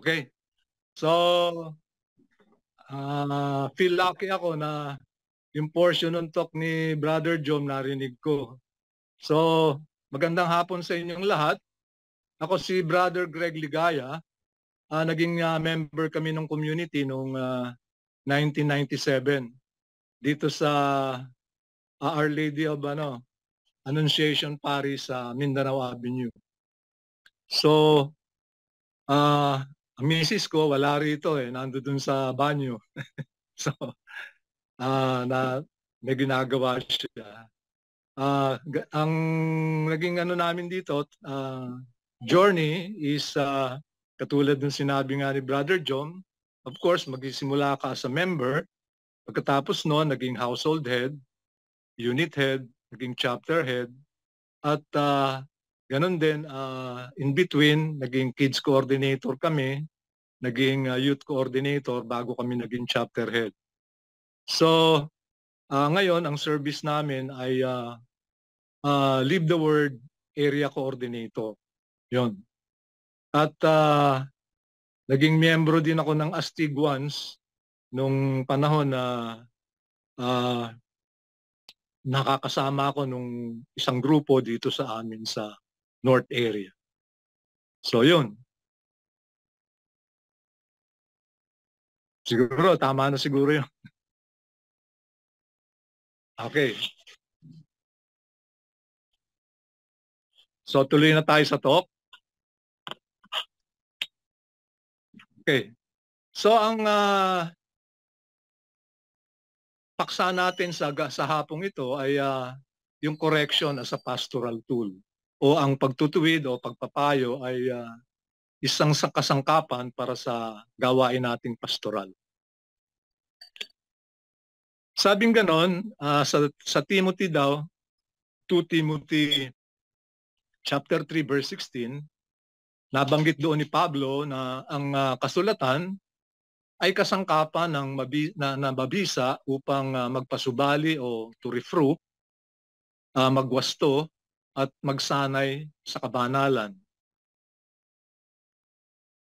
Okay. So, feel lucky ako na yung portion ng talk ni Brother Jom narinig ko. So, magandang hapon sa inyong lahat. Ako si Brother Greg Ligaya. Naging member kami ng community noong 1997 dito sa Our Lady of Annunciation Parish sa Mindanao Avenue. So, ang misis ko wala rito nando dun sa banyo. So, na may ginagawa siya. Ang naging namin dito, journey is katulad ng sinabi nga ni Brother John, of course, magsisimula ka as a member. Pagkatapos noon, naging household head, unit head, naging chapter head, at ganun din, in between, naging kids coordinator kami, naging youth coordinator bago kami naging chapter head. So, ngayon, ang service namin ay Live the Word Area Coordinator. Yon. At naging miyembro din ako ng Astig once nung panahon na nakakasama ako nung isang grupo dito sa amin sa North area. So yun. Siguro, tama na siguro yun. Okay. So tuloy na tayo sa talk. Okay. So ang paksa natin sa hapong ito ay yung correction as a pastoral tool. O ang pagtutuwid o pagpapayo ay isang kasangkapan para sa gawain nating pastoral. Sabing ganon, sa Timothy daw, 2 Timothy chapter 3 verse 16, nabanggit doon ni Pablo na ang kasulatan ay kasangkapan ng mabisa upang magpasubali o to reprove, magwasto at magsanay sa kabanalan.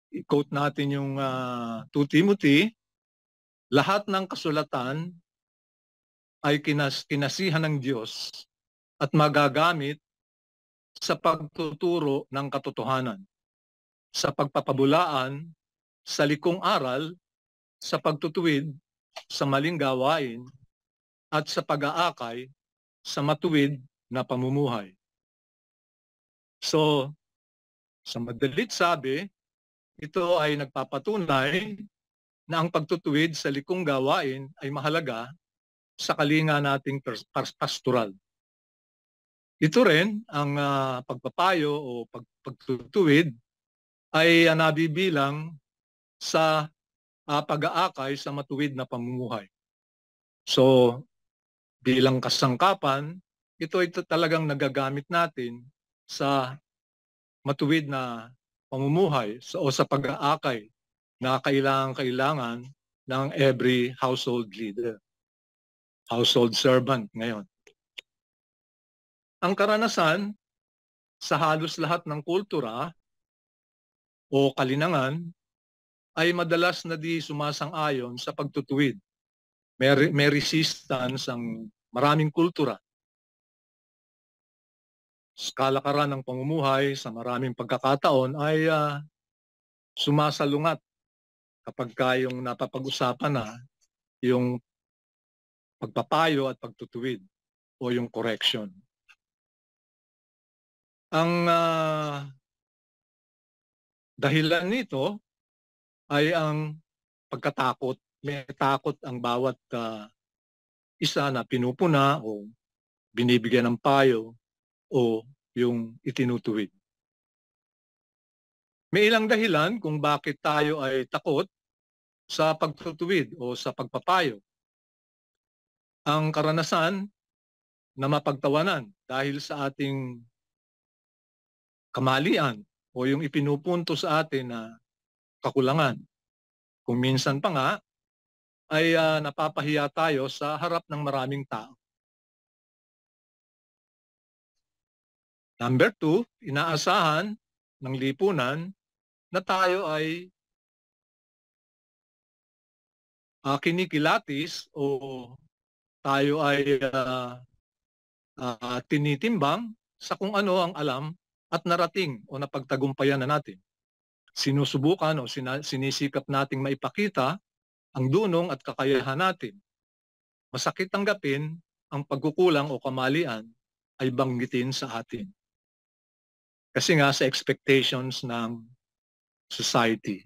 I-quote natin yung 2 Timothy, lahat ng kasulatan ay kinasihan ng Diyos at magagamit sa pagtuturo ng katotohanan, sa pagpapabulaan, sa likong aral, sa pagtutuwid, sa maling gawain, at sa pag-aakay sa matuwid na pamumuhay. So, sa madalit sabi, ito ay nagpapatunay na ang pagtutuwid sa likong gawain ay mahalaga sa kalinga nating pastoral. Ito rin, ang pagpapayo o pagtutuwid ay nabibilang sa pag-aakay sa matuwid na pamumuhay. So, bilang kasangkapan, ito ay talagang nagagamit natin sa matuwid na pamumuhay o sa pag-aakay na kailangan ng every household leader, household servant ngayon. Ang karanasan sa halos lahat ng kultura o kalinangan ay madalas na di sumasang-ayon sa pagtutuwid. May resistance ang maraming kultura. Sa kalakaran ng pamumuhay sa maraming pagkakataon ay sumasalungat kapag yung napapag-usapan na yung pagpapayo at pagtutuwid o yung correction. Ang dahilan nito ay ang pagkatakot. May takot ang bawat isa na pinupuna o binibigyan ng payo o yung itinutuwid. May ilang dahilan kung bakit tayo ay takot sa pagtutuwid o sa pagpapayo. Ang karanasan na mapagtawanan dahil sa ating kamalian o yung ipinupunto sa atin na kakulangan. Kung minsan pa nga ay napapahiya tayo sa harap ng maraming tao. Number 2, inaasahan ng lipunan na tayo ay kinikilatis o tayo ay tinitimbang sa kung ano ang alam at narating o napagtagumpayan na natin. Sinusubukan o sinisikap nating maipakita ang dunong at kakayahan natin. Masakit tanggapin ang pagkukulang o kamalian ay banggitin sa atin. Kasi nga sa expectations ng society.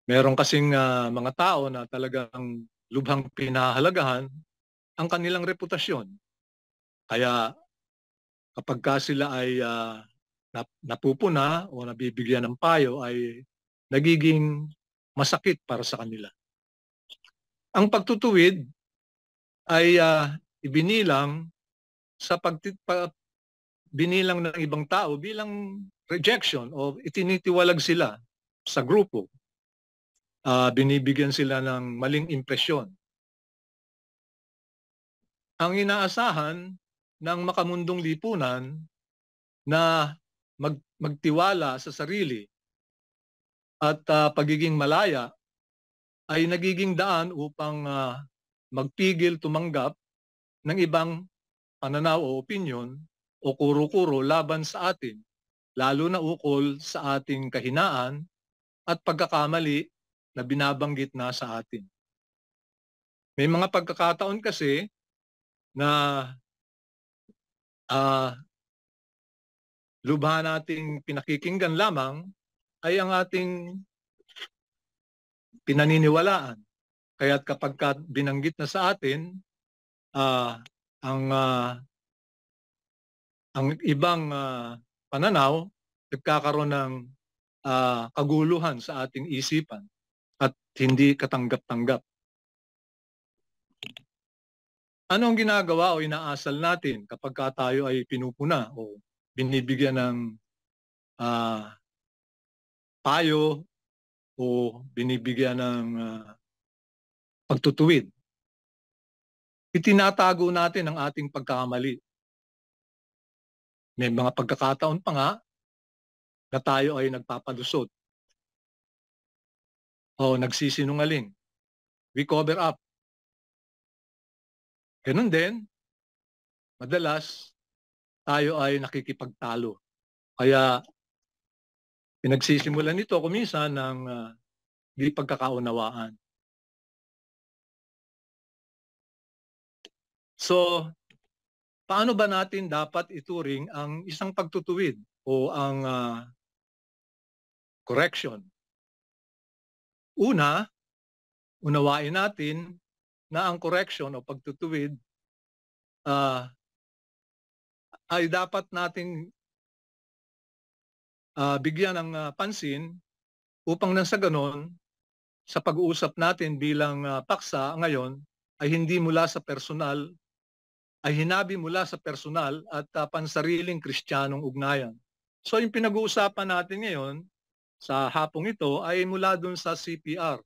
Meron kasing mga tao na talagang lubhang pinahalagahan ang kanilang reputasyon. Kaya kapag sila ay napupuna o nabibigyan ng payo ay nagiging masakit para sa kanila. Ang pagtutuwid ay ibinilang sa binilang ng ibang tao bilang rejection o itinitiwalag sila sa grupo. Binibigyan sila ng maling impresyon. Ang inaasahan ng makamundong lipunan na magtiwala sa sarili at pagiging malaya ay nagiging daan upang magpigil tumanggap ng ibang pananaw o opinyon o kuro-kuro laban sa atin, lalo na ukol sa ating kahinaan at pagkakamali na binabanggit na sa atin. May mga pagkakataon kasi na lubha nating pinakikinggan lamang ay ang ating pinaniniwalaan. Kaya't kapag binanggit na sa atin ang ibang pananaw, nagkakaroon ng kaguluhan sa ating isipan at hindi katanggap-tanggap. Ano ang ginagawa o inaasal natin kapag tayo ay pinupuna o binibigyan ng payo o binibigyan ng pagtutuwid? Itinatago natin ang ating pagkakamali. May mga pagkakataon pa nga na tayo ay nagpapalusot o nagsisinungaling. We cover up. Ganun din, madalas tayo ay nakikipagtalo. Kaya pinagsisimulan nito kuminsan ng di pagkakaunawaan. So, paano ba natin dapat ituring ang isang pagtutuwid o ang correction? Una, unawain natin na ang correction o pagtutuwid ay dapat nating bigyan ng pansin upang nang sa ganon, sa pag-uusap natin bilang paksa ngayon ay hindi mula sa personal, ay hinabi mula sa personal at pansariling Kristiyanong ugnayan. So yung pinag-uusapan natin ngayon sa hapong ito ay mula dun sa CPR,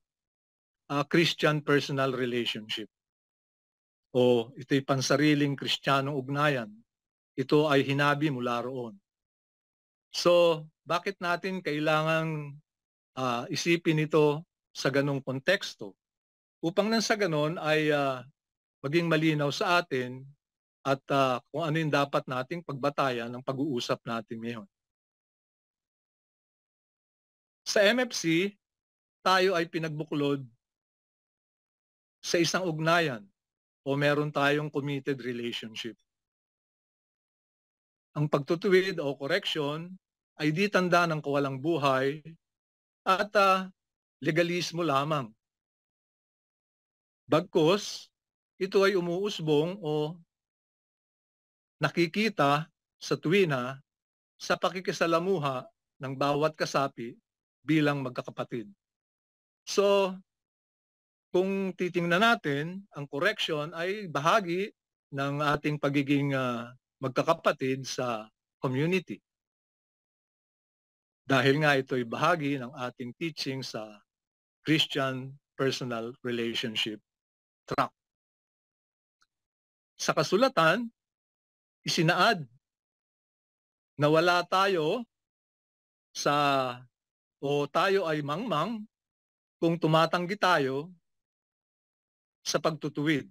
Christian Personal Relationship. O ito'y pansariling Kristiyanong ugnayan. Ito ay hinabi mula roon. So bakit natin kailangang isipin ito sa ganong konteksto? Upang nang sa ganon ay maging malinaw sa atin at kung ano yung dapat nating pagbatayan ng pag-uusap natin ngayon. Sa MFC, tayo ay pinagbuklod sa isang ugnayan o meron tayong committed relationship. Ang pagtutuwid o correction ay di tanda ng kawalang buhay at legalismo lamang. Bagkus, ito ay umuusbong o nakikita sa tuwina sa pakikisalamuha ng bawat kasapi bilang magkakapatid. So, kung titingnan natin, ang correction ay bahagi ng ating pagiging magkakapatid sa community. Dahil nga ito'y bahagi ng ating teaching sa Christian Personal Relationship Track. Sa kasulatan, isinaad na wala tayo o tayo ay mangmang kung tumatanggi tayo sa pagtutuwid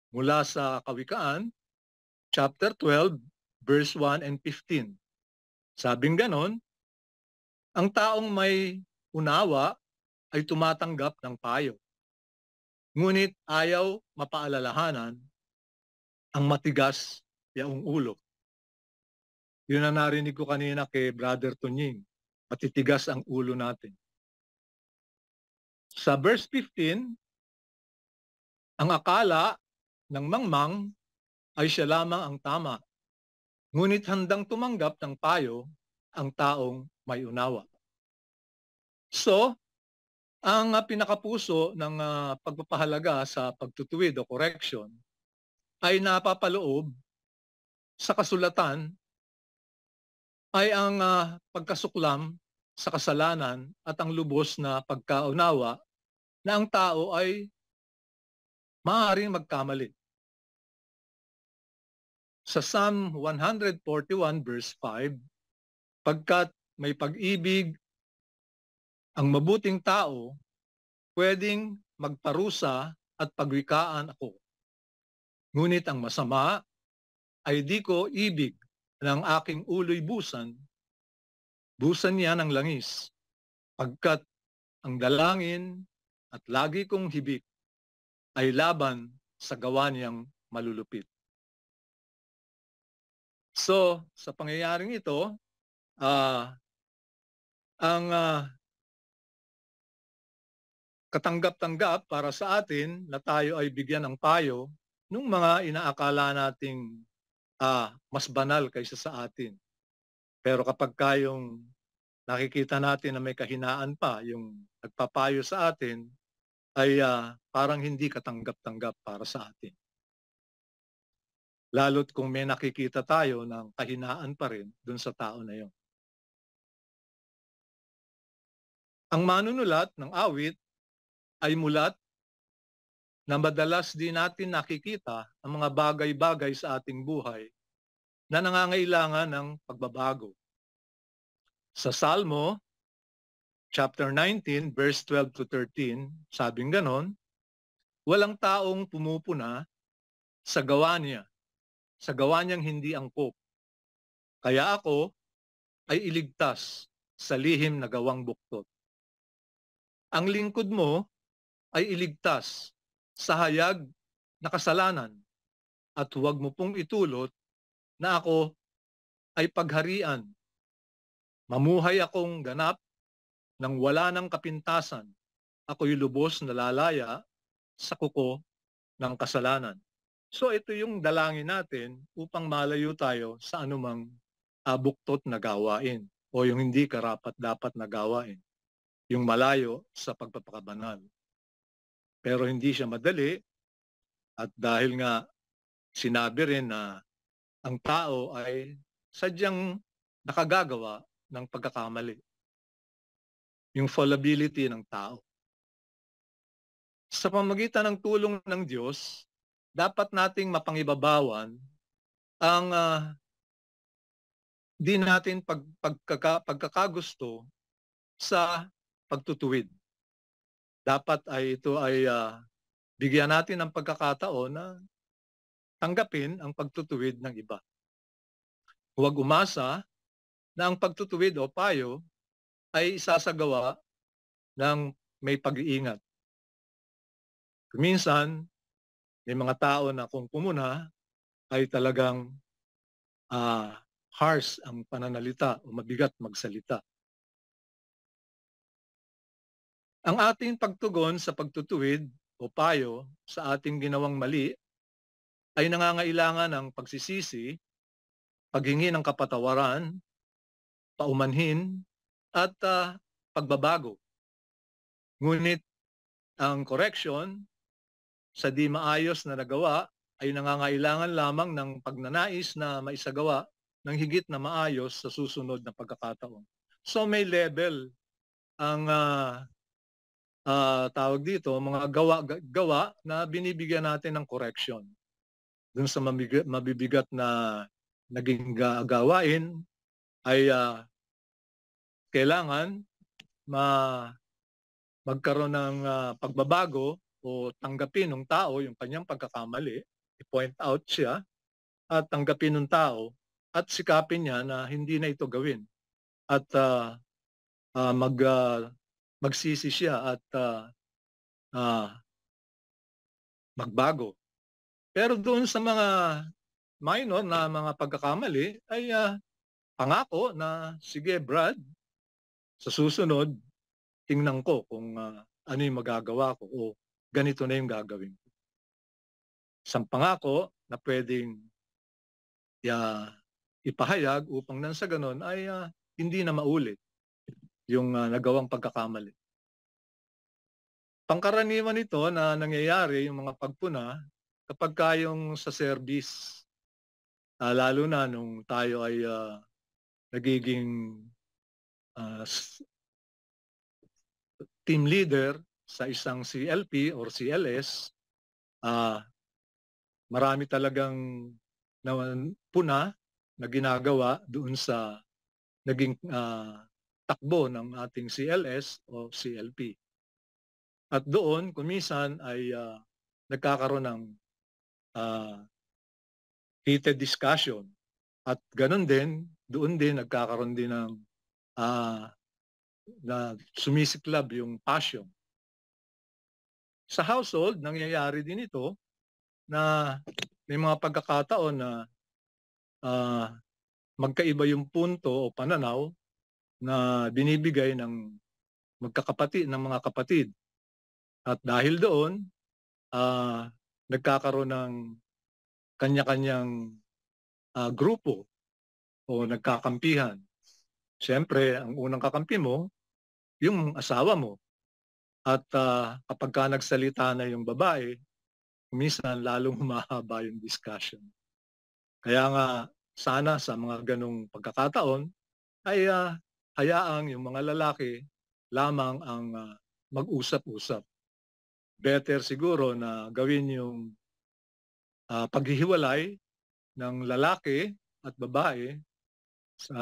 mula sa Kawikaan, chapter 12, verse 1 and 15. Sabing ganon, ang taong may unawa ay tumatanggap ng payo. Ngunit ayaw mapaalalahanan ang matigas yaong ulo. Yun ang narinig ko kanina kay Brother Tunying. Matitigas ang ulo natin. Sa verse 15, ang akala ng mangmang ay siya lamang ang tama. Ngunit handang tumanggap ng payo ang taong may unawa. So, ang pinakapuso ng pagpapahalaga sa pagtutuwid o correction ay napapaloob sa kasulatan ay ang pagkasuklam sa kasalanan at ang lubos na pagkaunawa na ang tao ay maaaring magkamali. Sa Psalm 141 verse 5, pagkat may pag-ibig ang mabuting tao, pwedeng magparusa at pagwikaan ako. Ngunit ang masama ay di ko ibig ng aking ulo'y busan niya ng langis, pagkat ang dalangin at lagi kong hibik ay laban sa gawa niyang malulupit. So, sa pangyayaring ito, ang katanggap-tanggap para sa atin na tayo ay bigyan ng payo ng mga inaakala nating mas banal kaysa sa atin. Pero kapag kayong nakikita natin na may kahinaan pa, yung nagpapayo sa atin, ay parang hindi katanggap-tanggap para sa atin. Lalo't kung may nakikita tayo ng kahinaan pa rin dun sa tao na yon. Ang manunulat ng awit ay mulat na madalas din natin nakikita ang mga bagay-bagay sa ating buhay na nangangailangan ng pagbabago. Sa Salmo, chapter 19, verse 12 to 13, sabing ganon, walang taong pumupuna sa gawa niyang hindi angkop. Kaya ako ay iligtas sa lihim na gawang buktot. Ang lingkod mo ay iligtas sa hayag na kasalanan at huwag mo pong itulot na ako ay pagharian. Mamuhay akong ganap nang wala ng kapintasan. Ako'y lubos na lalaya sa kuko ng kasalanan. So ito yung dalangin natin upang malayo tayo sa anumang buktot na gawain o yung hindi karapat-dapat na gawain. Yung malayo sa pagpapakabanal. Pero hindi siya madali at dahil nga sinabi rin na ang tao ay sadyang nakagagawa ng pagkakamali. Yung fallibility ng tao. Sa pamamagitan ng tulong ng Diyos, dapat nating mapangibabawan ang di natin pagkakagusto sa pagtutuwid. Dapat ay ito ay bigyan natin ng pagkakataon na tanggapin ang pagtutuwid ng iba. Huwag umasa na ang pagtutuwid o payo ay isasagawa ng may pag-iingat. Minsan, may mga tao na kung pumuna ay talagang harsh ang pananalita o mabigat magsalita. Ang ating pagtugon sa pagtutuwid o payo sa ating ginawang mali ay nangangailangan ng pagsisisi, paghingi ng kapatawaran, paumanhin, at pagbabago. Ngunit ang correction sa di maayos na nagawa ay nangangailangan lamang ng pagnanais na maisagawa ng higit na maayos sa susunod na pagkakataon. So may level ang tawag dito, mga gawa na binibigyan natin ng correction. Dun sa mabibigat na naging gawain ay kailangan magkaroon ng pagbabago o tanggapin ng tao yung kanyang pagkakamali, i-point out siya at tanggapin ng tao at sikapin niya na hindi na ito gawin at magsisi siya at magbago. Pero doon sa mga minor na mga pagkakamali ay pangako na sige Brad, sa susunod tingnan ko kung ano yung magagawa ko o ganito na yung gagawin ko. Isang pangako na pwedeng ipahayag upang nang sa ganon ay hindi na maulit yung nagawang pagkakamali. Pangkaraniwan ito na nangyayari yung mga pagpuna kapag yung sa service, lalo na nung tayo ay nagiging team leader sa isang CLP or CLS, marami talagang puna na ginagawa doon sa naging takbo ng ating CLS o CLP. At doon, kumisan ay nagkakaroon ng heated discussion. At ganun din, doon din nagkakaroon din ng na sumisiklab yung passion. Sa household, nangyayari din ito na may mga pagkakataon na magkaiba yung punto o pananaw na binibigay ng ng mga kapatid. At dahil doon, nagkakaroon ng kanya-kanyang grupo o nagkakampihan. Siyempre, ang unang kakampi mo, yung asawa mo. At kapag ka nagsalita na yung babae, minsan lalong humahaba yung discussion. Kaya nga, sana sa mga ganong pagkakataon, ay hayaang yung mga lalaki lamang ang mag-usap-usap. Better siguro na gawin yung paghihiwalay ng lalaki at babae sa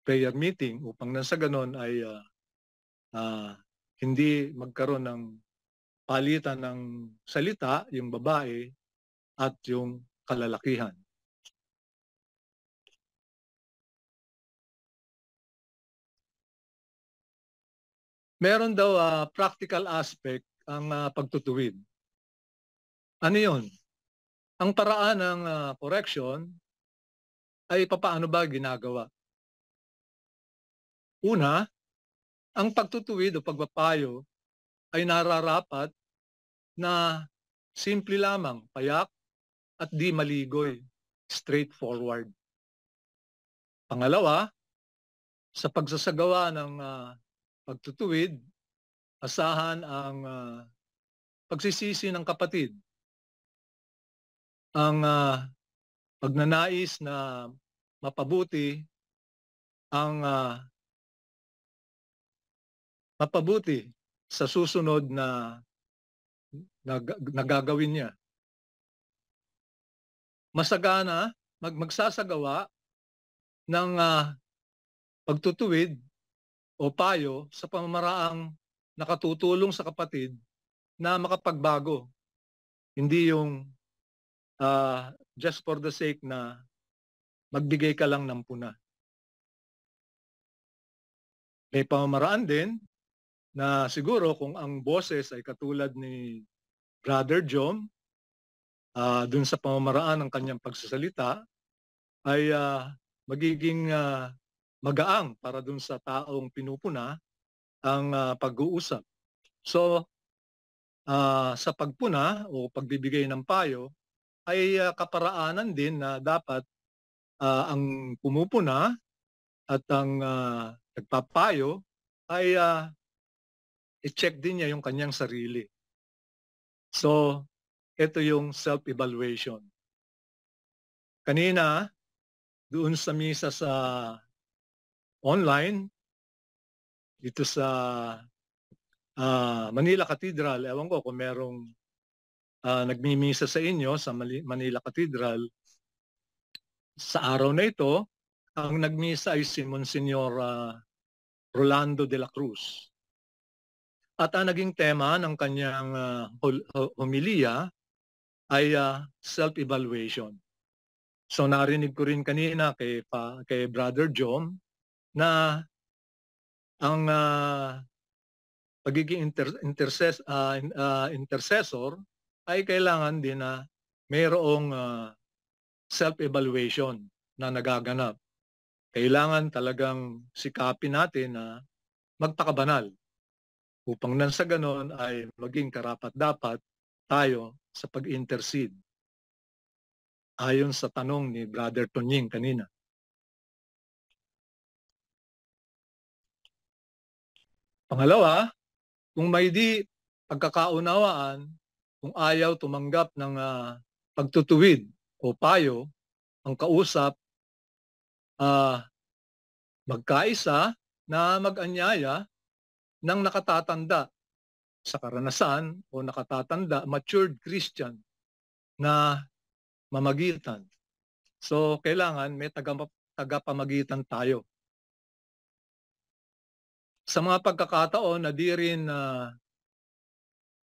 prayer meeting upang nang sa ganon ay hindi magkaroon ng palitan ng salita yung babae at yung kalalakihan. Meron daw practical aspect ang pagtutuwid. Ano yun? Ang paraan ng correction ay papaano ba ginagawa? Una, ang pagtutuwid o pagpapayo ay nararapat na simple lamang, payak at di maligoy, straightforward. Pangalawa, sa pagsasagawa ng pagtutuwid, asahan ang pagsisisi ng kapatid. Ang pagnanais na mapabuti ang mapabuti sa susunod na nagagawin niya. Masagana, magsasagawa ng pagtutuwid o payo sa pamamaraang nakatutulong sa kapatid na makapagbago. Hindi yung just for the sake na magbigay ka lang ng puna. May pamamaraan din na siguro kung ang boses ay katulad ni Brother Jom, dun sa pamamaraan ng kanyang pagsasalita, ay magiging magaang para dun sa taong pinupuna ang pag-uusap. So, sa pagpuna o pagbibigay ng payo, ay kaparaanan din na dapat ang pumupuna at ang nagpapayo ay i-check din niya yung kanyang sarili. So, ito yung self-evaluation. Kanina, doon sa misa sa online, dito sa Manila Cathedral, ewan ko kung merong nagmimisa sa inyo sa Manila Cathedral, sa araw na ito, ang nagmisa ay si Monsignor Rolando de la Cruz. At ang naging tema ng kanyang homilya ay self-evaluation. So narinig ko rin kanina kay Brother Jom na ang pagiging intercessor ay kailangan din na mayroong self-evaluation na nagaganap. Kailangan talagang sikapin natin na magpakabanal upang nang sa ganon ay maging karapat-dapat tayo sa pag-intercede. Ayon sa tanong ni Brother Tonying kanina. Pangalawa, kung may di pagkakaunawaan, kung ayaw tumanggap ng pagtutuwid o payo, ang kausap magkaisa na mag-anyaya ng nakatatanda sa karanasan o nakatatanda, matured Christian na mamagitan. So, kailangan may tagapamagitan tayo. Sa mga pagkakataon na di rin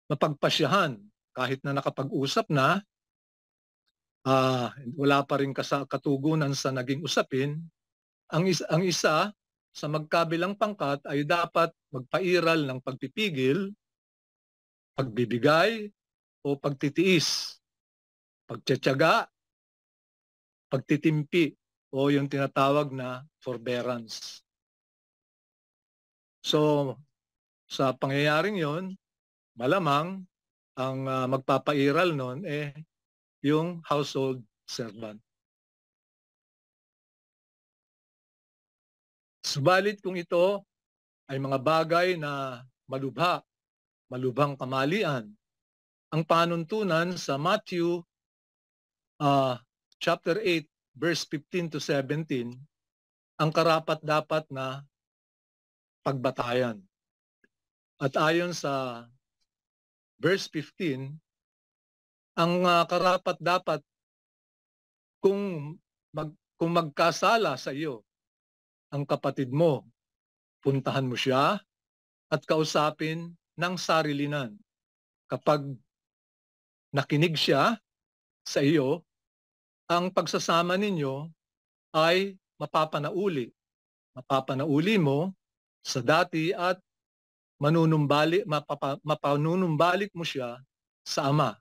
mapagpasyahan kahit na nakapag-usap na, wala pa rin katugunan sa naging usapin, ang isa sa magkabilang pangkat ay dapat magpairal ng pagpipigil, pagbibigay o pagtitiis, pagtitiyaga, pagtitimpi o yung tinatawag na forbearance. So, sa pangyayaring yon, malamang ang magpapairal nun yung household servant. Subalit kung ito ay mga bagay na malubhang kamalian, ang panuntunan sa Matthew chapter 8 verse 15 to 17 ang karapat-dapat na pagbatayan. At ayon sa verse 15, ang karapat-dapat kung magkasala sa iyo ang kapatid mo, puntahan mo siya at kausapin ng sarilinan. Kapag nakinig siya sa iyo, ang pagsasama ninyo ay mapapanauli. Mapapanauli mo sa dati at mapanunumbalik mo siya sa Ama.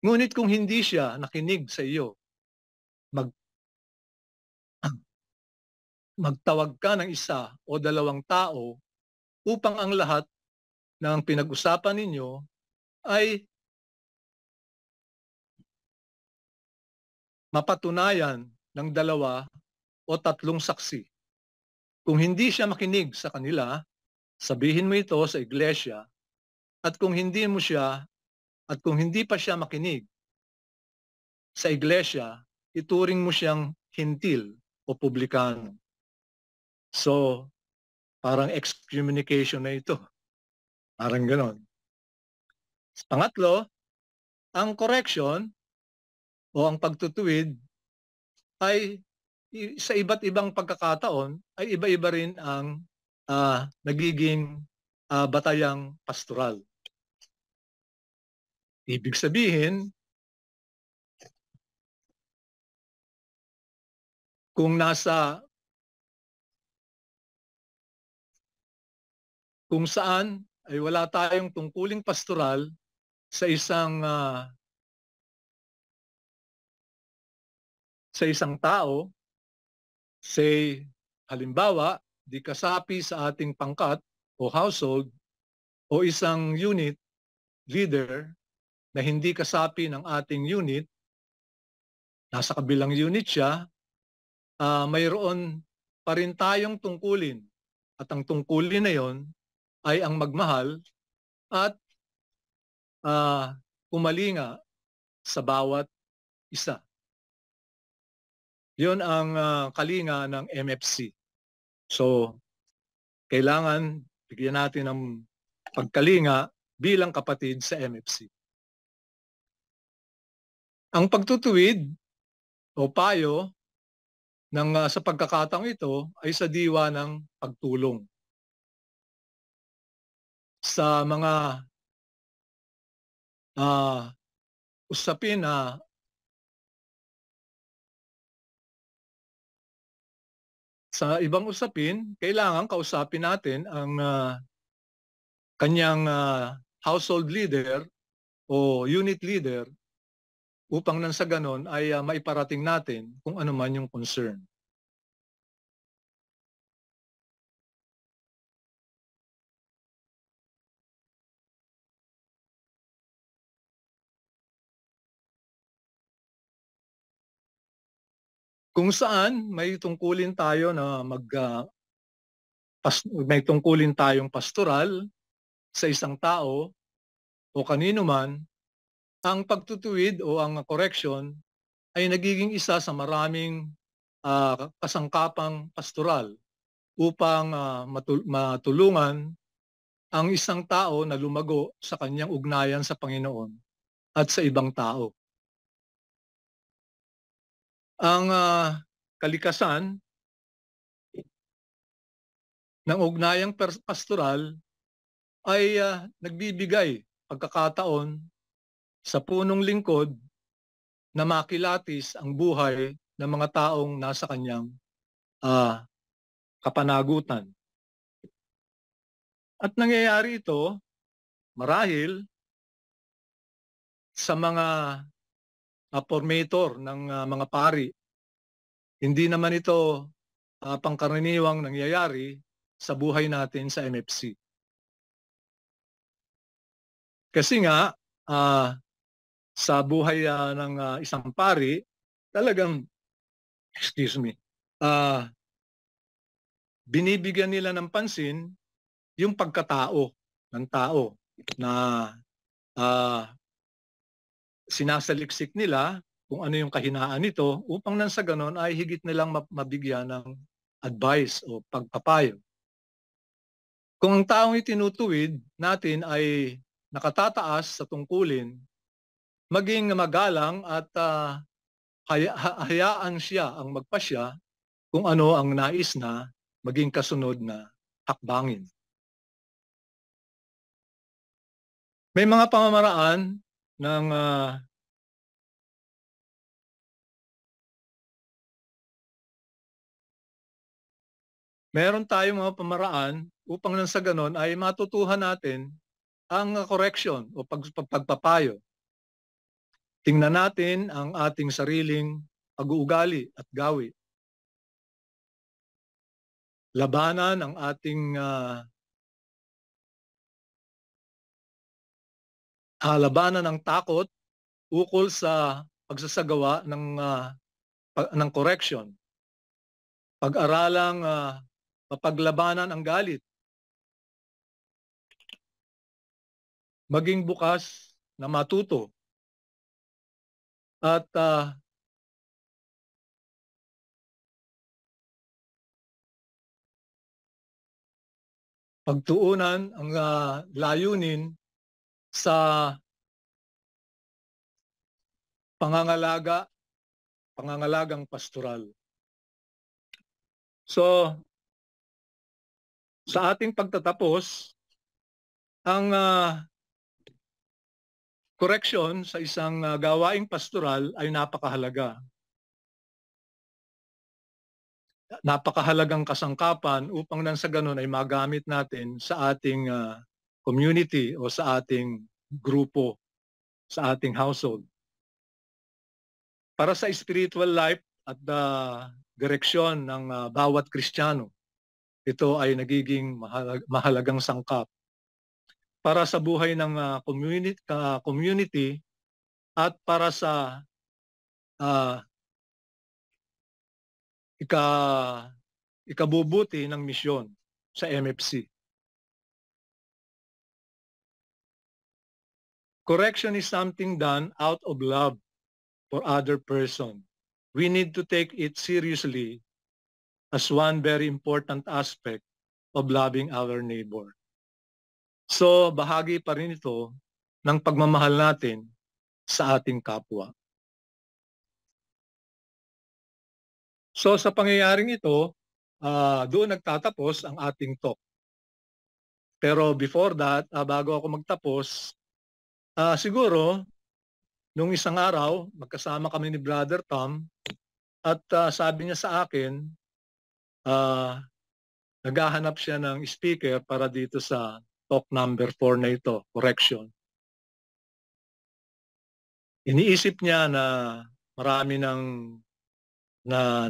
Ngunit kung hindi siya nakinig sa iyo, magtawag ka ng isa o dalawang tao upang ang lahat ng pinag-usapan ninyo ay mapatunayan ng 2 o 3 saksi. Kung hindi siya makinig sa kanila, sabihin mo ito sa iglesia, at kung hindi pa siya makinig sa iglesia, ituring mo siyang hintil o publikano. So, parang excommunication na ito. Parang ganon. Pangatlo, ang correction o ang pagtutuwid ay sa iba't ibang pagkakataon ay iba-iba rin ang nagiging batayang pastoral. Ibig sabihin, kung saan ay wala tayong tungkuling pastoral sa isang tao, say halimbawa, di kasapi sa ating pangkat o household o isang unit leader na hindi kasapi ng ating unit, nasa kabilang unit siya, mayroon pa rin tayong tungkulin. At ang tungkulin na yon ay ang magmahal at kumalinga sa bawat isa. Yon ang kalinga ng MFC. So, kailangan bigyan natin ng pagkalinga bilang kapatid sa MFC. Ang pagtutuwid o payo sa pagkakataong ito ay sa diwa ng pagtulong. sa mga usapin na sa ibang usapin, kailangan kausapin natin ang kanyang household leader o unit leader upang nang sa ganon ay maiparating natin kung ano man yung concern. Kung saan may tungkulin tayo na may tungkulin tayong pastoral sa isang tao o kanino man, ang pagtutuwid o ang correction ay nagiging isa sa maraming kasangkapang pastoral upang matulungan ang isang tao na lumago sa kanyang ugnayan sa Panginoon at sa ibang tao. Ang kalikasan ng ugnayang pastoral ay nagbibigay pagkakataon sa punong lingkod na makilatis ang buhay ng mga taong nasa kanyang kapanagutan. At nangyayari ito marahil sa mga formator ng mga pari. Hindi naman ito pangkaraniwang nangyayari sa buhay natin sa MFC. Kasi nga, sa buhay ng isang pari, talagang, binibigyan nila ng pansin yung pagkatao ng tao na sinasaliksik nila kung ano yung kahinaan nito upang nang sa ganon ay higit nilang mabigyan ng advice o pagpapayo. Kung ang taong itinutuwid natin ay nakatataas sa tungkulin, maging magalang at hayaan siya ang magpasya kung ano ang nais na maging kasunod na hakbangin. May mga pamamaraan ng meron tayong mga pamaraan upang nang sa ganon ay matutuhan natin ang correction o pagpapayo. Tingnan natin ang ating sariling pag-uugali at gawi. Labanan ang ating labanan ng takot ukol sa pagsasagawa ng correction. Pag-aralang mapaglabanan ang galit. Maging bukas na matuto. At pagtuunan ang layunin sa pangangalagang pastoral. So, sa ating pagtatapos, ang correction sa isang gawaing pastoral ay napakahalaga. Napakahalagang kasangkapan upang nang sa ganun ay magamit natin sa ating community o sa ating grupo, sa ating household. Para sa spiritual life at direksyon ng bawat Kristiyano, ito ay nagiging mahalagang sangkap. Para sa buhay ng community at para sa ikabubuti ng misyon sa MFC. Correction is something done out of love for other person. We need to take it seriously as one very important aspect of loving our neighbor. So, bahagi pa rin ito ng pagmamahal natin sa ating kapwa. So, sa pangyayaring ito, doon nagtatapos ang ating talk. Pero before that, bago ako magtapos, siguro, nung isang araw, magkasama kami ni Brother Tom at sabi niya sa akin, naghahanap siya ng speaker para dito sa talk number 4 na ito, correction. Iniisip niya na marami na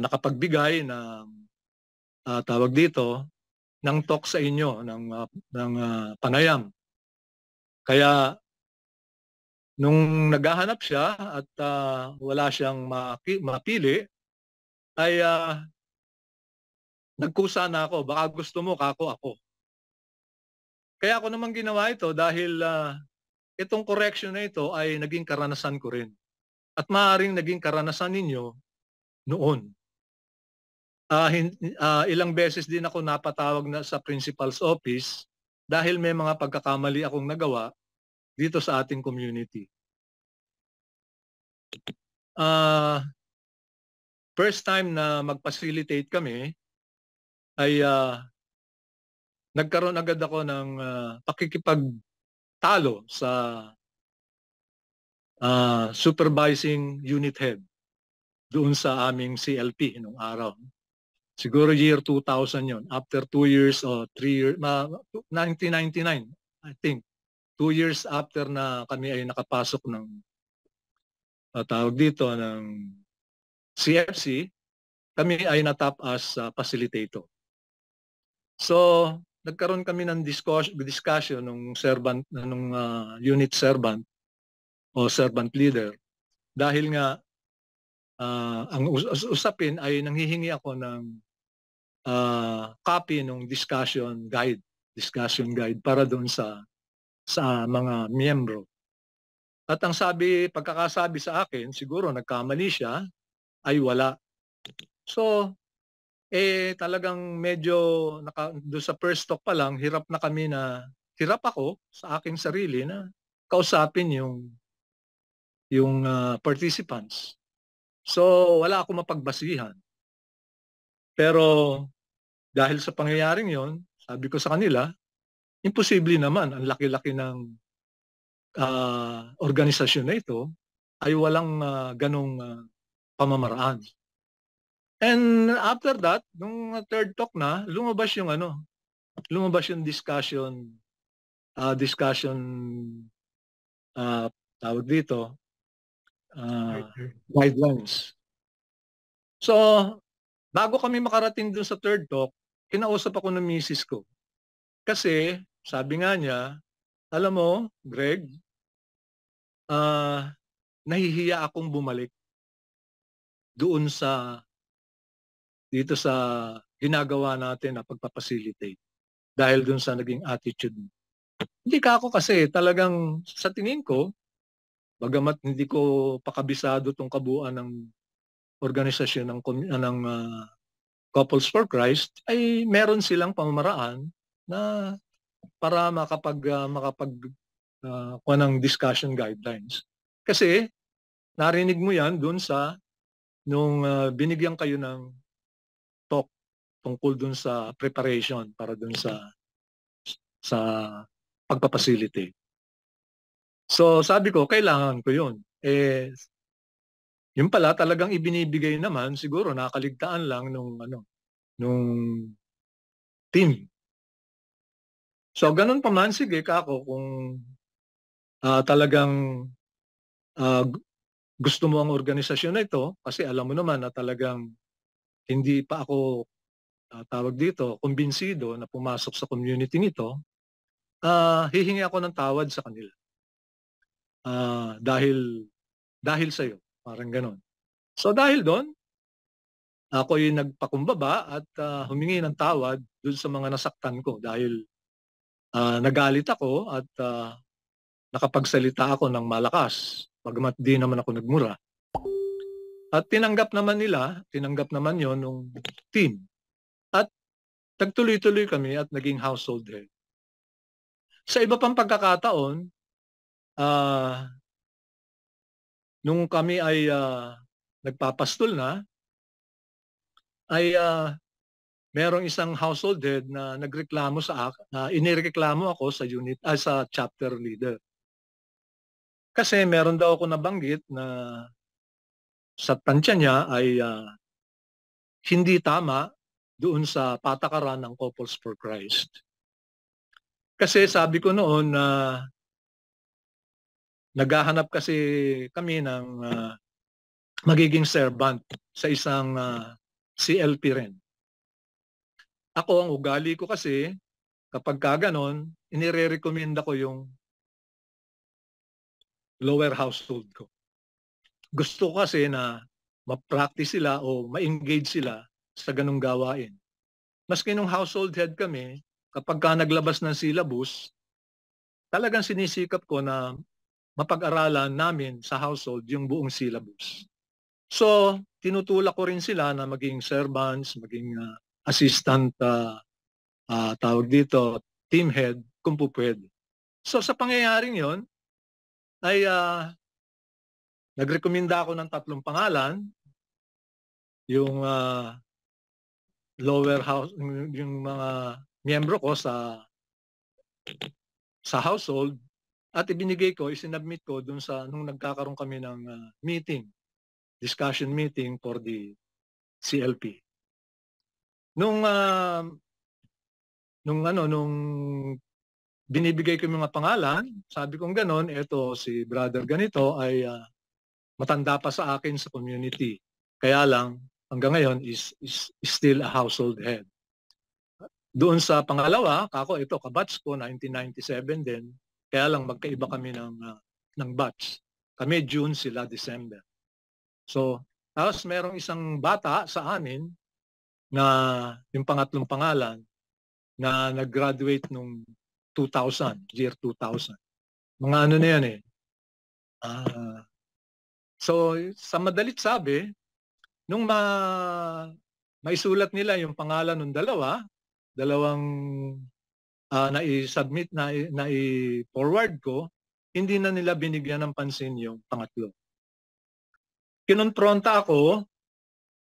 nakapagbigay ng tawag dito ng talk sa inyo ng panayam. Kaya nung naghahanap siya at wala siyang mapili, ay nagkusa na ako, baka gusto mo kako ako. Kaya ako naman ginawa ito dahil itong correction na ito ay naging karanasan ko rin. At maaaring naging karanasan ninyo noon. Ilang beses din ako napatawag na sa principal's office dahil may mga pagkakamali akong nagawa dito sa ating community. First time na mag-facilitate kami ay nagkaroon agad ako ng pakikipagtalo sa supervising unit head doon sa aming CLP noong araw. Siguro year 2000 yon. After 2 years or 3 years, 1999, I think. 2 years after na kami ay nakapasok ng tawag dito ng CFC, kami ay natap as facilitator. So, nagkaroon kami ng discussion ng servant ng unit servant o servant leader dahil nga ang usapin ay nanghihingi ako ng copy ng discussion guide para doon sa mga miyembro. At ang pagkakasabi sa akin, siguro nagkamali siya, ay wala. So, talagang medyo doon sa first talk pa lang, hirap ako sa aking sarili na kausapin yung participants. So, wala akong mapagbasihan. Pero dahil sa pangyayaring yon, sabi ko sa kanila, imposible naman, ang laki-laki ng organisasyon na ito ay walang ganong pamamaraan. And after that, nung third talk na, lumabas yung discussion tawag dito, guidelines. So, bago kami makarating dun sa third talk, kinausap ako ng misis ko. Kasi, sabi nga niya, alam mo, Greg, nahihiya akong bumalik doon dito sa ginagawa natin na pagpapacilitate dahil doon sa naging attitude. Hindi ka ako kasi talagang sa tingin ko, bagamat hindi ko pakabisado tong kabuuan ng organisasyon ng Couples for Christ, ay meron silang pamamaraan na para makapag ng discussion guidelines. Kasi narinig mo yan doon nung binigyan kayo ng talk tungkol doon sa preparation para doon sa pagpapacilitate. So sabi ko, kailangan ko yun. Yung pala talagang ibinibigay naman, siguro nakaligtaan lang nung team. So ganun pa man, sige kako kung talagang gusto mo ang organisasyon na ito, kasi alam mo naman na talagang hindi pa ako tawag dito, kumbinsido na pumasok sa community nito, hihingi ako ng tawad sa kanila. Dahil sa iyo, parang gano'n. So dahil doon, ako yung nagpakumbaba at humingi ng tawad doon sa mga nasaktan ko dahil nagalit ako at nakapagsalita ako ng malakas, bagamat di naman ako nagmura. At tinanggap naman yon ng team. At nagtuloy-tuloy kami at naging household head. Sa iba pang pagkakataon, nung kami ay nagpapastol na, ay merong isang household head na nagreklamo sa akin, inireklamo ako sa sa chapter leader. Kasi meron daw ako nabanggit na sa tansya niya ay hindi tama doon sa patakaran ng Couples for Christ. Kasi sabi ko noon na naghahanap kasi kami ng magiging servant sa isang CLP rin. Ako, ang ugali ko kasi, kapag ganon, inire-recommenda ko yung lower household ko. Gusto ko kasi na ma-practice sila o ma-engage sila sa ganung gawain. Maski nung household head kami, kapag ka naglabas ng syllabus, talagang sinisikap ko na mapag-aralan namin sa household yung buong syllabus. So, tinutulak ko rin sila na maging servants, maging assistant, tawag dito, team head, kung po pwede. So, sa pangyayaring yon ay nagrekomenda ako ng 3 pangalan, yung lower house, yung mga miyembro ko sa household, at ibinigay ko, isinabmit ko dun sa nung nagkakaroon kami ng discussion meeting for the CLP. Nung binibigay ko yung mga pangalan, sabi kong ganon, eto si brother ganito ay matanda pa sa akin sa community. Kaya lang, hanggang ngayon is still a household head. Doon sa pangalawa, kako ito, kabatch ko, 1997 din. Kaya lang magkaiba kami ng batch. Kami June, sila December. So, tapos merong isang bata sa amin na yung pangatlong pangalan na nag-graduate nung 2000, year 2000. Mga ano na yan eh. So, sa madalit sabi, nung maisulat nila yung pangalan ng dalawang na-submit, na-forward ko, hindi na nila binigyan ng pansin yung pangatlo. Kinonfronta ako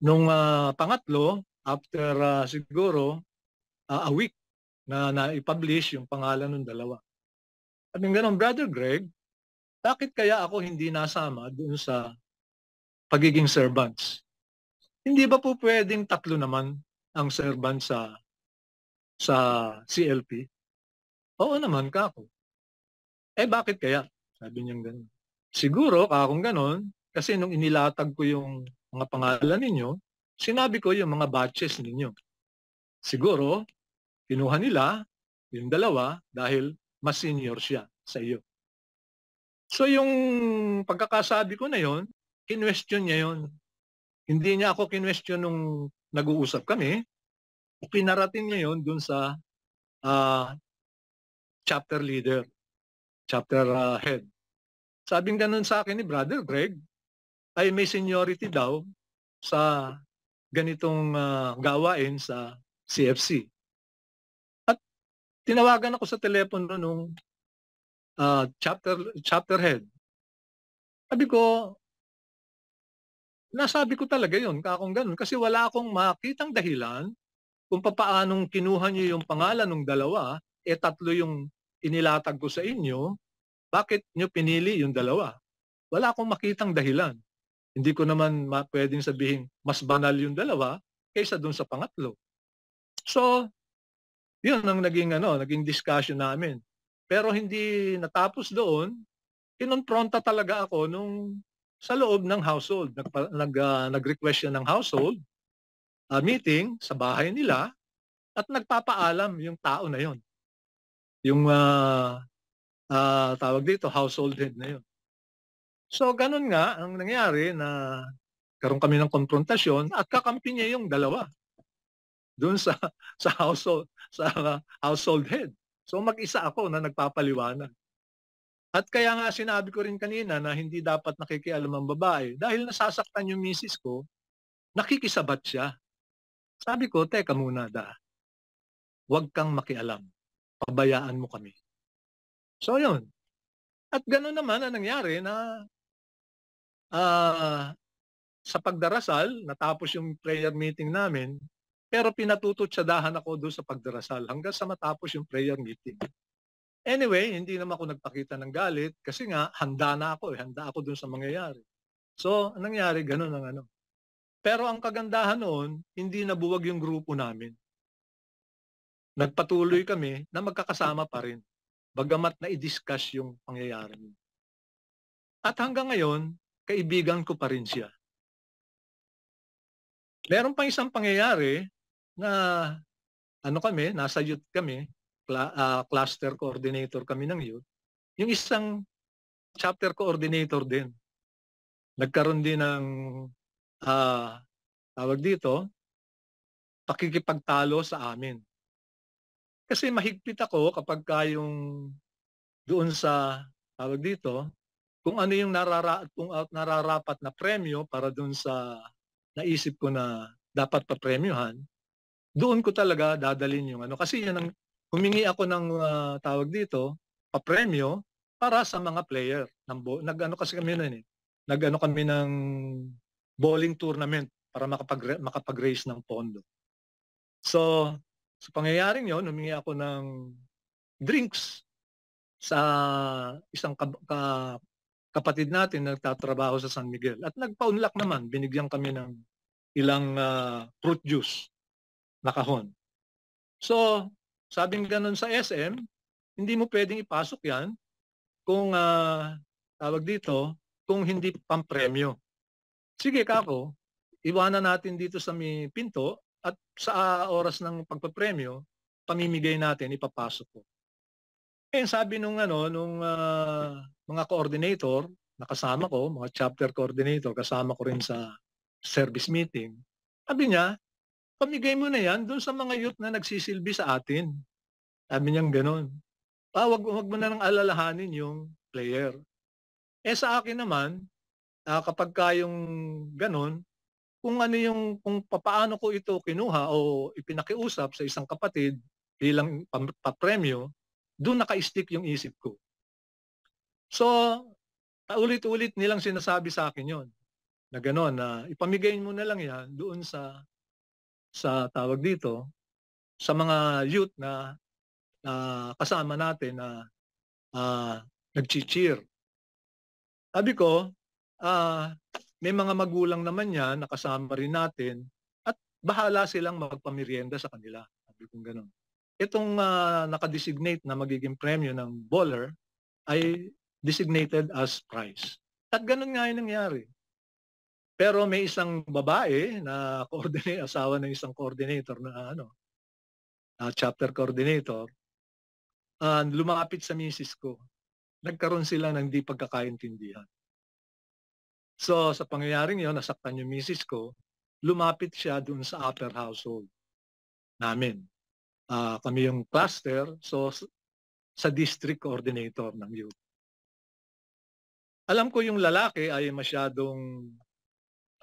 nung pangatlo, after siguro a week na na-publish yung pangalan ng dalawa. Sabi ng gano'n, Brother Greg, bakit kaya ako hindi nasama doon sa pagiging servants? Hindi ba po pwedeng 3 naman ang servant sa CLP? Oo naman, kako. Bakit kaya? Sabi niya gano'n. Siguro, kakong gano'n, kasi nung inilatag ko yung mga pangalan ninyo, sinabi ko yung mga batches ninyo. Siguro, kinuha nila yung dalawa dahil mas senior siya sa iyo. So yung pagkakasabi ko na yon, kinwestiyon niya yon. Hindi niya ako kinwestiyon nung nag-uusap kami. Pinarating niya yon dun sa chapter leader, chapter head. Sabing ganun sa akin ni Brother Greg, ay may seniority daw sa ganitong gawain sa CFC. At tinawagan ako sa telepono nung chapter head. Sabi ko, nasabi ko talaga yun, kakong ganun, kasi wala akong makitang dahilan kung paanong kinuha niyo yung pangalan ng dalawa, 3 yung inilatag ko sa inyo, bakit niyo pinili yung dalawa? Wala akong makitang dahilan. Hindi ko naman pwedeng sabihin mas banal yung dalawa kaysa dun sa pangatlo. So, yun ang naging discussion namin. Pero hindi natapos doon, kinonfronta talaga ako nung sa loob ng household. Nag-request siya ng household meeting sa bahay nila at nagpapaalam yung tao na yon. Yung tawag dito, household head na yon. So, ganun nga ang nangyari na karoon kami ng konfrontasyon at kakampi niya yung dalawa doon sa household head. So, mag-isa ako na nagpapaliwanag. At kaya nga sinabi ko rin kanina na hindi dapat nakikialam ang babae dahil nasasaktan yung misis ko, nakikisabat siya. Sabi ko, teka muna huwag kang makialam. Pabayaan mo kami. So, yun. At gano'n naman ang nangyari na sa pagdarasal, natapos yung prayer meeting namin, Pero pinatututsadahan ako doon sa pagdarasal hanggang sa matapos yung prayer meeting. Anyway, hindi naman ako nagpakita ng galit kasi nga handa na ako, handa ako doon sa mangyayari. So, anong nangyari, ganun ang ano. Pero ang kagandahan noon, hindi nabuwag yung grupo namin. Nagpatuloy kami na magkakasama pa rin, bagamat na i-discuss yung pangyayari. At hanggang ngayon, kaibigan ko pa rin siya. Meron pa isang pangyayari na ano kami, nasa youth kami, cluster coordinator kami ng youth. Yung isang chapter coordinator din. Nagkaroon din ng tawag dito, pakikipagtalo sa amin. Kasi mahigpit ako kapag yung doon sa tawag dito, kung ano yung nararapat na premyo para doon sa naisip ko na dapat pa-premyohan, doon ko talaga dadalhin yung ano. Kasi yan ang humingi ako ng tawag dito, pa-premyo para sa mga player. Nag-ano kasi kami nun eh. Nag-ano kami ng bowling tournament para makapag-raise ng pondo. So, sa pangyayaring yon, humingi ako ng drinks sa isang kapatid natin na nagtatrabaho sa San Miguel. At nagpaunlak naman, binigyan kami ng ilang fruit juice na kahon. So, sabing ganun sa SM, hindi mo pwedeng ipasok yan kung tawag dito, kung hindi pampremyo. Sige kako, iwanan natin dito sa may pinto at sa oras ng pagpapremyo, pamimigay natin, ipapasok ko. Eh sabi nung mga coordinator, nakasama ko, mga chapter coordinator, kasama ko rin sa service meeting. Sabi niya, pamigay mo na yan doon sa mga youth na nagsisilbi sa atin. Sabi niyang gano'n. Wag mo na nang alalahanin yung player. Eh sa akin naman, kapag yung gano'n, kung papaano ko ito kinuha o ipinakiusap sa isang kapatid bilang papremyo, doon naka-stick yung isip ko. So, ulit-ulit nilang sinasabi sa akin yon na gano'n, na ipamigay mo na lang yan doon sa tawag dito, sa mga youth na kasama natin na nag-cheer. Sabi ko, may mga magulang naman yan, nakasama rin natin, at bahala silang magpamerienda sa kanila. Sabi ko gano'n. Itong nakadesignate na magiging premyo ng bowler ay designated as prize. At gano'n nga yung nangyari. Pero may isang babae na asawa ng isang coordinator na chapter coordinator, lumapit sa misis ko. Nagkaroon sila ng di pagkakaintindihan. So sa pangyayaring yun, nasaktan yung misis ko, lumapit siya dun sa upper household namin. Kami yung cluster, so sa district coordinator ng youth. Alam ko yung lalaki ay masyadong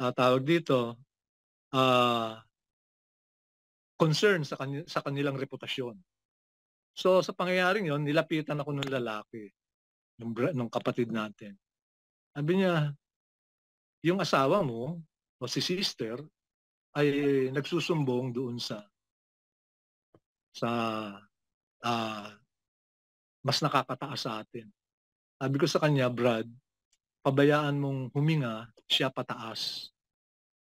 tawag dito, concern sa kanilang reputasyon. So sa pangyayaring yon, nilapitan ako ng lalaki, ng kapatid natin. Sabi niya, yung asawa mo o si sister ay nagsusumbong doon sa mas nakakataas sa atin. Sabi ko sa kanya, Brad, pabayaan mong huminga, siya pataas.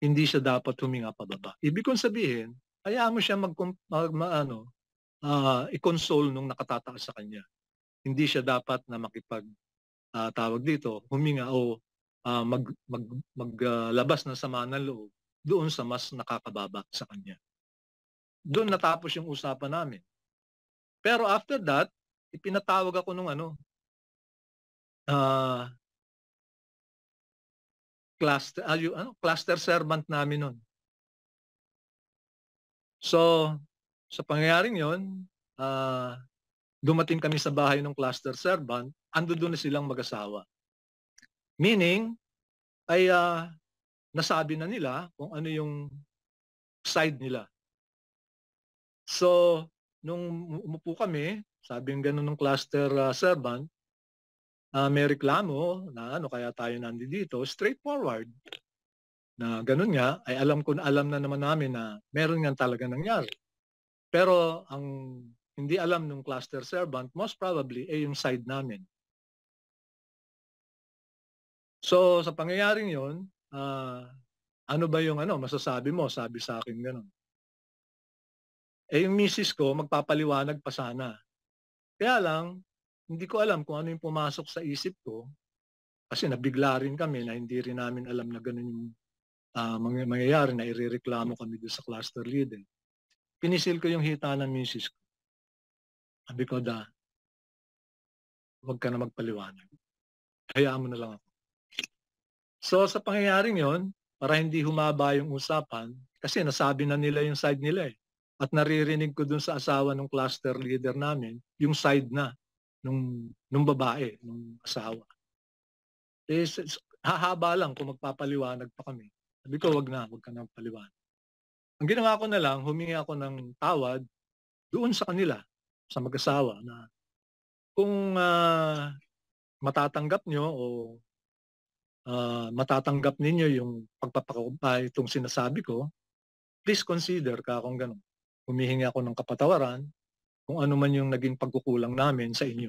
Hindi siya dapat huminga pababa. Ibig kong sabihin, hayaan mo siya i-console nung nakatataas sa kanya. Hindi siya dapat na tawag dito, huminga o maglabas ng sama ng loob doon sa mas nakakababa sa kanya. Doon natapos yung usapan namin. Pero after that, ipinatawag ako nung cluster servant namin nun. So, sa pangyayaring yon, dumating kami sa bahay ng cluster servant, ando doon na silang mag-asawa. Meaning, ay nasabi na nila kung ano yung side nila. So, nung umupo kami, sabi ng gano'n ng cluster servant, may reklamo na kaya tayo nandito, straightforward. na ganun nga, ay alam na naman namin na meron nga talaga nangyari. Pero ang hindi alam ng cluster servant, most probably, ay yung side namin. So sa pangyayaring yun, ano ba yung masasabi mo? Sabi sa akin ganun. Yung misis ko, magpapaliwanag pa sana. Kaya lang, hindi ko alam kung ano yung pumasok sa isip ko kasi nabigla rin kami na hindi rin namin alam na ganun yung mangyayari na irereklamo kami doon sa cluster leader. Pinisil ko yung hita ng misis ko. Sabi ko, huwag ka na magpaliwanag. Hayaan mo na lang ako. So sa pangyayaring yon, para hindi humaba yung usapan, kasi nasabi na nila yung side nila eh. At naririnig ko dun sa asawa ng cluster leader namin, yung side na nung babae, nung asawa. Eh, hahaba lang kung magpapaliwanag pa kami. Sabi ko, wag ka na paliwanag. Ang ginawa ko na lang, humingi ako ng tawad doon sa kanila, sa mag-asawa, na kung matatanggap nyo o matatanggap ninyo yung itong sinasabi ko, please consider ka kung gano'n. Humihingi ako ng kapatawaran kung ano man yung naging pagkukulang namin sa inyo.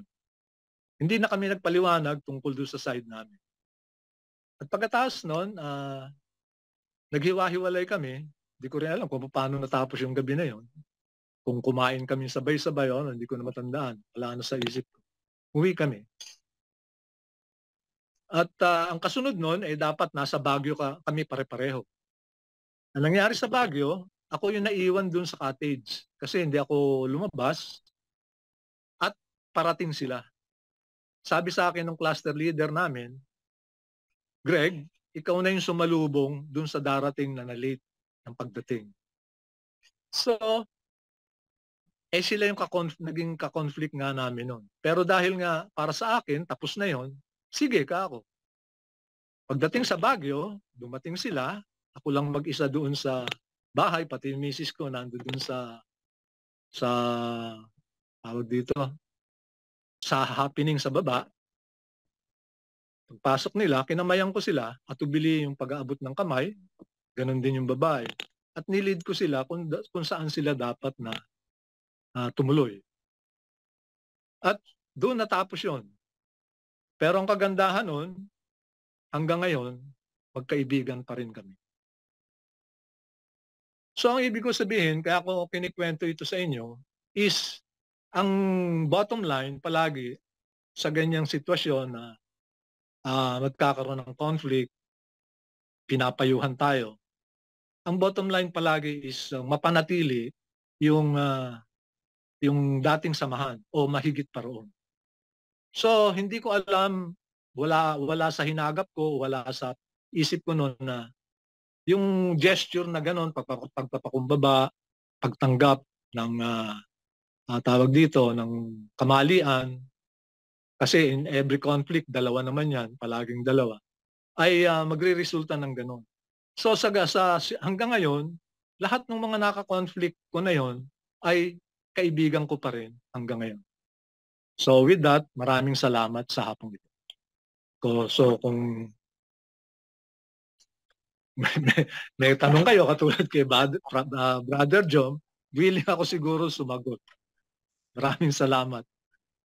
Hindi na kami nagpaliwanag tungkol doon sa side namin. At pagkatapos noon, naghiwa-hiwalay kami. Hindi ko rin alam kung paano natapos yung gabi na yon. Kung kumain kami sabay-sabay, hindi ko na matandaan. Wala na sa isip ko. Uwi kami. At ang kasunod noon ay dapat nasa Baguio kami pare-pareho. Ang nangyari sa Baguio, ako yung naiwan dun sa cottage kasi hindi ako lumabas at parating sila. Sabi sa akin ng cluster leader namin, Greg, ikaw na yung sumalubong dun sa darating na late ng pagdating. So, sila yung naging ka-conflict nga namin nun. Pero dahil nga para sa akin, tapos na yon, sige ka ako. Pagdating sa Baguio, dumating sila, ako lang mag-isa doon sa bahay, pati yung misis ko nandoon sa tawag dito, sa happening sa baba. Pagpasok nila, kinamayan ko sila at ubili yung pag-aabot ng kamay, ganun din yung babae. At nilid ko sila kung saan sila dapat na tumuloy. At doon natapos yon. Pero ang kagandahan nun, hanggang ngayon, magkaibigan pa rin kami. So ang ibig ko sabihin, kaya ako kinikwento ito sa inyo, is ang bottom line palagi sa ganyang sitwasyon na magkakaroon ng conflict, pinapayuhan tayo. Ang bottom line palagi is mapanatili yung dating samahan o mahigit pa roon. So hindi ko alam, wala sa hinagap ko, wala sa isip ko noon na yung gesture na gano'n, pagpapakumbaba, pagtanggap ng tawag dito, ng kamalian, kasi in every conflict, dalawa naman yan, palaging dalawa, ay magre-resulta ng gano'n. So hanggang ngayon, lahat ng mga naka-conflict ko na yon ay kaibigan ko pa rin hanggang ngayon. So with that, maraming salamat sa hapong ito. So kung may tanong kayo katulad kay Brother John, willing ako siguro sumagot. Maraming salamat.